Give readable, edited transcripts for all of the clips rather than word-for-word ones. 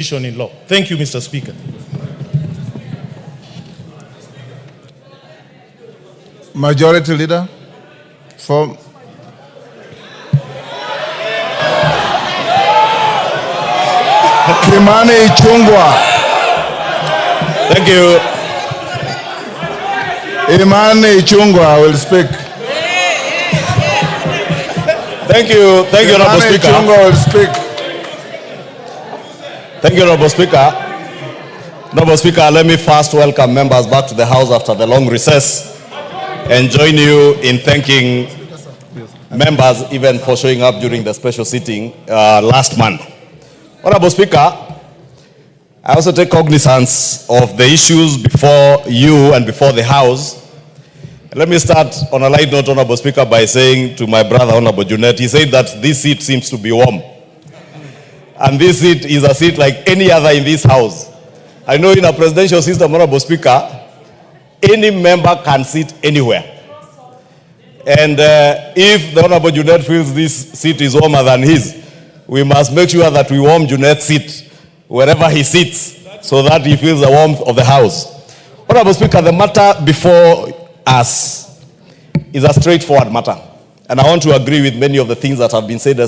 in law. Thank you, Mr. Speaker. Majority Leader for Kimani, Ichungwah. Thank you. Kimani, Ichungwah will speak. Thank you, Honorable Speaker. Ichungwah will speak. Thank you, Honorable Speaker. Honorable Speaker, let me first welcome members back to the House after the long recess and join you in thanking members even for showing up during the special sitting last month. Honorable Speaker, I also take cognizance of the issues before you and before the House. Let me start on a light note, Honorable Speaker, by saying to my brother, Honorable Junet, he said that this seat seems to be warm. And this seat is a seat like any other in this House. I know in a presidential system, Honorable Speaker, any member can sit anywhere. And if the Honorable Junet feels this seat is warmer than his, we must make sure that we warm Junet's seat wherever he sits so that he feels the warmth of the House. Honorable Speaker, the matter before us is a straightforward matter. And I want to agree with many of the things that have been said,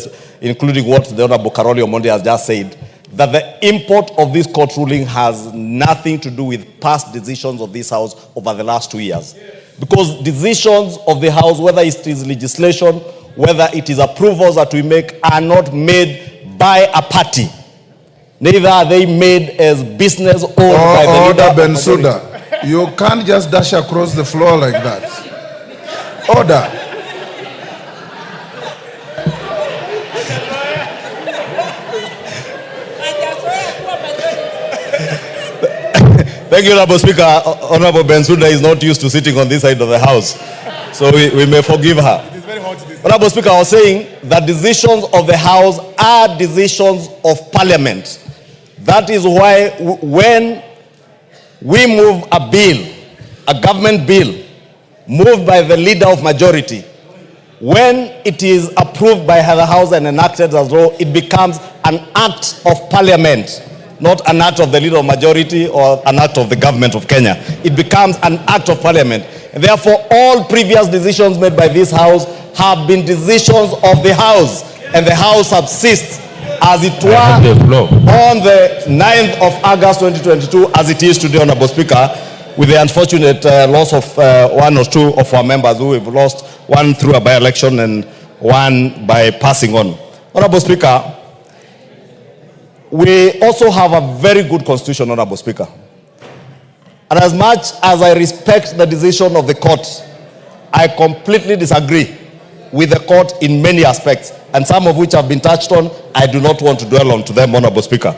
including what the Honorable Karoli Omondi has just said, that the import of this court ruling has nothing to do with past decisions of this House over the last 2 years. Because decisions of the House, whether it is legislation, whether it is approvals that we make, are not made by a party. Neither are they made as business owned by the leader. Order, Bensouda. You can't just dash across the floor like that. Order. Thank you, Honorable Speaker. Honorable Bensouda is not used to sitting on this side of the House, so we may forgive her. It is very hot. Honorable Speaker, I was saying that decisions of the House are decisions of Parliament. That is why when we move a bill, a government bill, moved by the leader of majority, when it is approved by the House and enacted as law, it becomes an act of Parliament, not an act of the leader of majority or an act of the government of Kenya. It becomes an act of Parliament. And therefore, all previous decisions made by this House have been decisions of the House, and the House subsists as it were on the 9th of August 2022 as it is today, Honorable Speaker, with the unfortunate loss of one or two of our members who have lost, one through a by-election and one by passing on. Honorable Speaker, we also have a very good constitution, Honorable Speaker. And as much as I respect the decision of the court, I completely disagree with the court in many aspects, and some of which have been touched on. I do not want to dwell on to them, Honorable Speaker.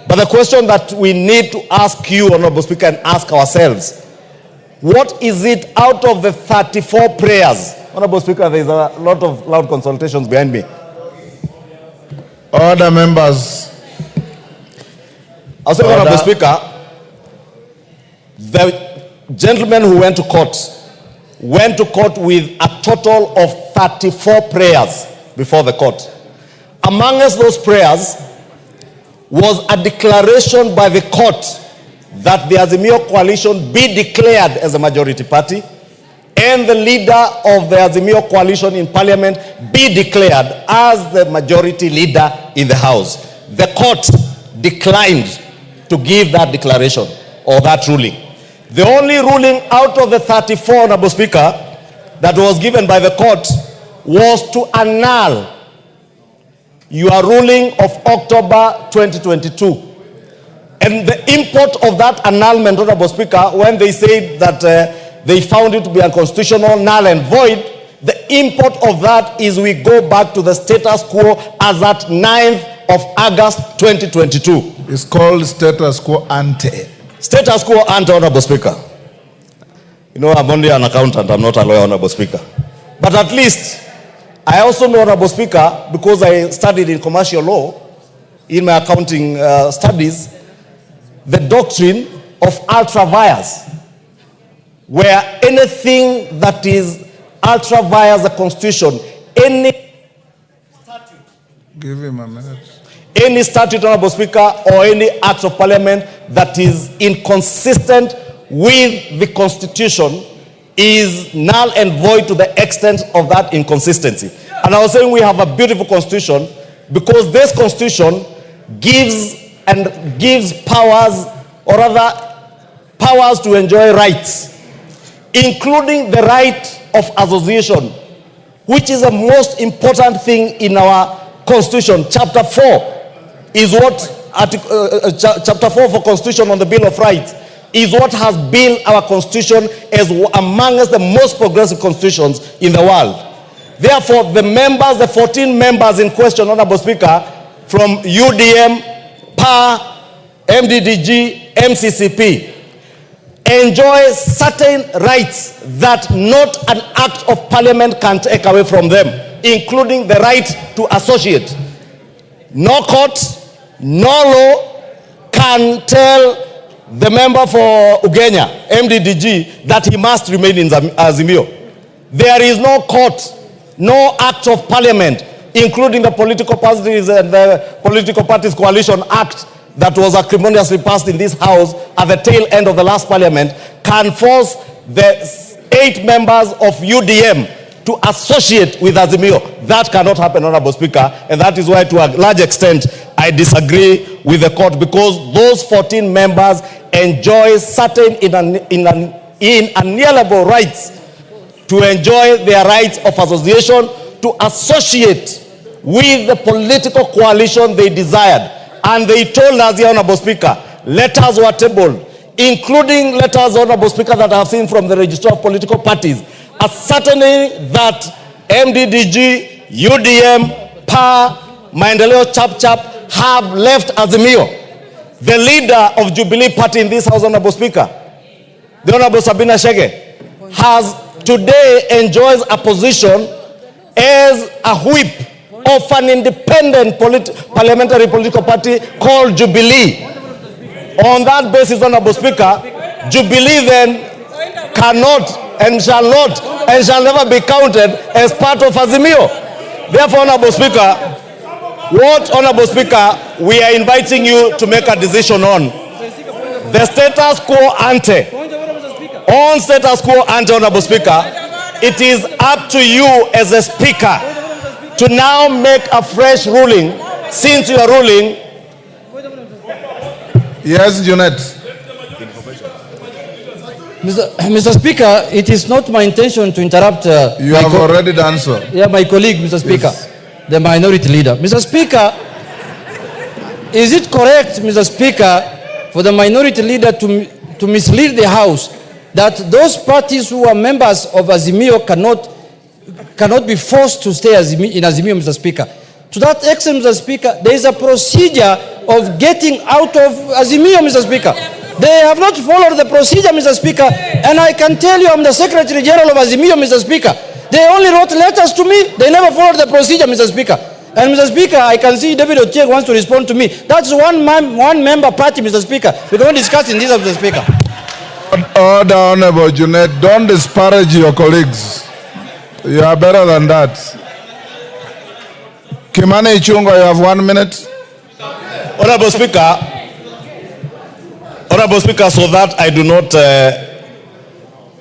But the question that we need to ask you, Honorable Speaker, and ask ourselves, what is it out of the 34 prayers? Honorable Speaker, there is a lot of loud consultations behind me. Order, members. I was saying, Honorable Speaker, the gentleman who went to court with a total of 34 prayers before the court. Amongst those prayers was a declaration by the court that the Azimio coalition be declared as a majority party, and the leader of the Azimio coalition in Parliament be declared as the majority leader in the House. The court declined to give that declaration or that ruling. The only ruling out of the 34, Honorable Speaker, that was given by the court was to annul your ruling of October 2022. And the import of that annulment, Honorable Speaker, when they said that they found it to be unconstitutional, null and void, the import of that is we go back to the status quo as at 9th of August 2022. It's called status quo ante. Status quo ante, Honorable Speaker. You know, I'm only an accountant, I'm not a lawyer, Honorable Speaker. But at least, I also know, Honorable Speaker, because I studied in commercial law, in my accounting studies, the doctrine of ultra vires, where anything that is ultra vires the Constitution, any statute, give him a minute. any statute, Honorable Speaker, or any act of parliament that is inconsistent with the Constitution is null and void to the extent of that inconsistency. And I was saying we have a beautiful Constitution because this Constitution gives powers, or rather powers to enjoy rights, including the right of association, which is the most important thing in our Constitution. Chapter 4 is what, Chapter 4 for Constitution on the Bill of Rights is what has built our Constitution as amongst the most progressive constitutions in the world. Therefore, the members, the 14 members in question, Honorable Speaker, from UDM, PA, MDDG, MCCP, enjoy certain rights that not an act of parliament can take away from them, including the right to associate. No court, no law can tell the member for Ugenya, MDDG, that he must remain in Azimio. There is no court, no act of parliament, including the Political Parties and the Political Parties Coalition Act that was acrimoniously passed in this House at the tail end of the last parliament, can force the 8 members of UDM to associate with Azimio. That cannot happen, Honorable Speaker, and that is why, to a large extent, I disagree with the court, because those 14 members enjoy certain inalienable rights to enjoy their rights of association, to associate with the political coalition they desired. And they told us here, Honorable Speaker, letters were tabled, including letters, Honorable Speaker, that I have seen from the Registrar of Political Parties, ascertaining that MDDG, UDM, PA, Maendeleo Chap have left Azimio. The leader of Jubilee Party in this House, Honorable Speaker, the Honorable Sabina Chege, has today enjoys a position as a whip of an independent parliamentary political party called Jubilee. On that basis, Honorable Speaker, Jubilee then cannot and shall not and shall never be counted as part of Azimio. Therefore, Honorable Speaker, Honorable Speaker, we are inviting you to make a decision on the status quo ante. On status quo ante, Honorable Speaker, it is up to you as a Speaker to now make a fresh ruling, since you are ruling. Yes, Junet. Mr. Speaker, it is not my intention to interrupt. You have already done so. Yeah, my colleague, Mr. Speaker, yes. The minority leader. Mr. Speaker, is it correct, Mr. Speaker, for the minority leader to mislead the House that those parties who are members of Azimio cannot be forced to stay in Azimio, Mr. Speaker? To that extent, Mr. Speaker, there is a procedure of getting out of Azimio, Mr. Speaker. They have not followed the procedure, Mr. Speaker, and I can tell you I'm the Secretary General of Azimio, Mr. Speaker. They only wrote letters to me. They never followed the procedure, Mr. Speaker. And Mr. Speaker, I can see David Ochieng wants to respond to me. That's one member party, Mr. Speaker. We don't discuss in this, Mr. Speaker. Order, Honorable Junet. Don't disparage your colleagues. You are better than that. Kimani Ichungwah, you have 1 minute. Honorable Speaker, so that I do not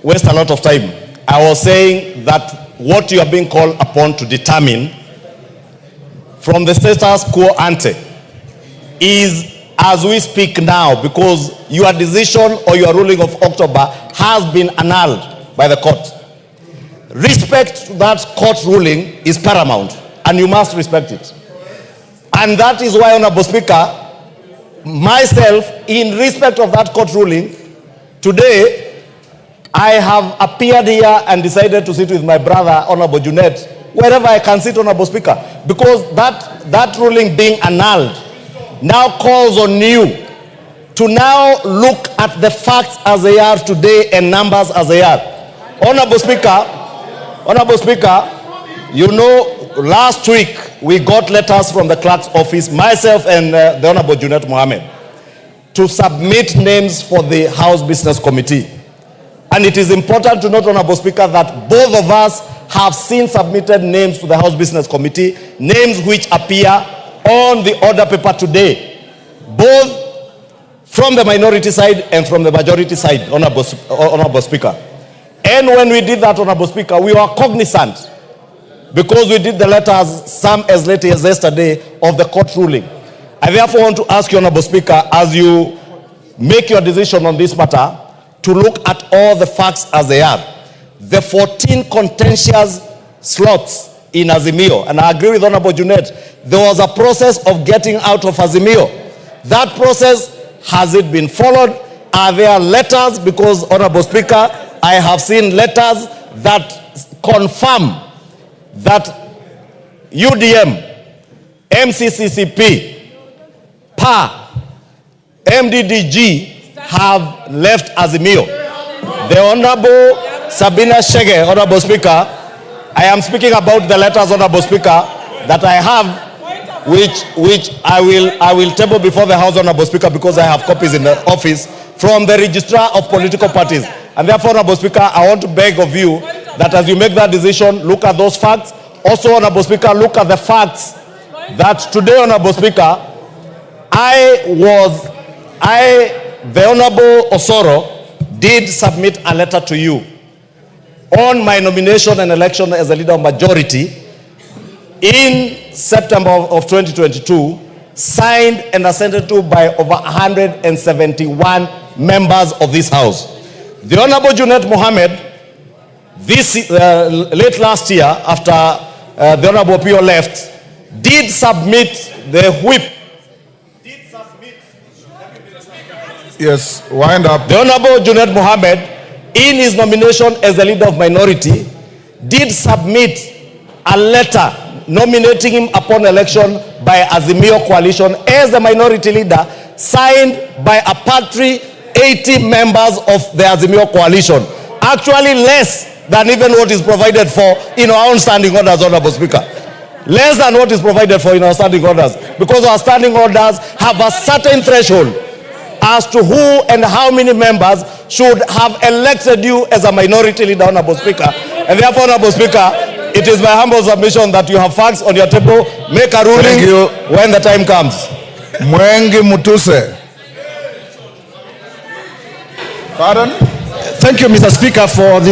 waste a lot of time, I was saying that what you are being called upon to determine from the status quo ante is as we speak now, because your decision or your ruling of October has been annulled by the court. Respect to that court ruling is paramount, and you must respect it. And that is why, Honorable Speaker, myself, in respect of that court ruling, today, I have appeared here and decided to sit with my brother, Honorable Junet, wherever I can sit, Honorable Speaker, because that ruling being annulled now calls on you to now look at the facts as they are today and numbers as they are. Honorable Speaker, you know, last week we got letters from the clerk's office, myself and the Honorable Junet Mohammed, to submit names for the House Business Committee. And it is important to note, Honorable Speaker, that both of us have since submitted names to the House Business Committee, names which appear on the order paper today, both from the minority side and from the majority side, Honorable Speaker. And when we did that, Honorable Speaker, we were cognizant, because we did the letters, some as late as yesterday, of the court ruling. I therefore want to ask you, Honorable Speaker, as you make your decision on this matter, to look at all the facts as they are. The 14 contentious slots in Azimio, and I agree with Honorable Junet, there was a process of getting out of Azimio. That process, has it been followed? Are there letters? Because, Honorable Speaker, I have seen letters that confirm that UDM, MCCCP, PA, MDDG have left Azimio. The Honorable Sabina Chege, Honorable Speaker, I am speaking about the letters, Honorable Speaker, that I have, which I will table before the House, Honorable Speaker, because I have copies in the office from the Registrar of Political Parties. And therefore, Honorable Speaker, I want to beg of you that as you make that decision, look at those facts. Also, Honorable Speaker, look at the facts that today, Honorable Speaker, the Honorable Osoro did submit a letter to you on my nomination and election as a leader of majority in September of 2022, signed and assented to by over 171 members of this House. The Honorable Junet Mohammed, late last year, after the Honorable Pio left, did submit the whip. Yes, wind up. The Honorable Junet Mohammed, in his nomination as the leader of minority, did submit a letter nominating him upon election by Azimio coalition as the minority leader, signed by a paltry 80 members of the Azimio coalition. Actually less than even what is provided for in our own standing orders, Honorable Speaker. Less than what is provided for in our standing orders. Because our standing orders have a certain threshold as to who and how many members should have elected you as a minority leader, Honorable Speaker. And therefore, Honorable Speaker, it is my humble submission that you have facts on your table. Make a ruling when the time comes. Mwengi Mutuse. Pardon? Thank you, Mr. Speaker, for the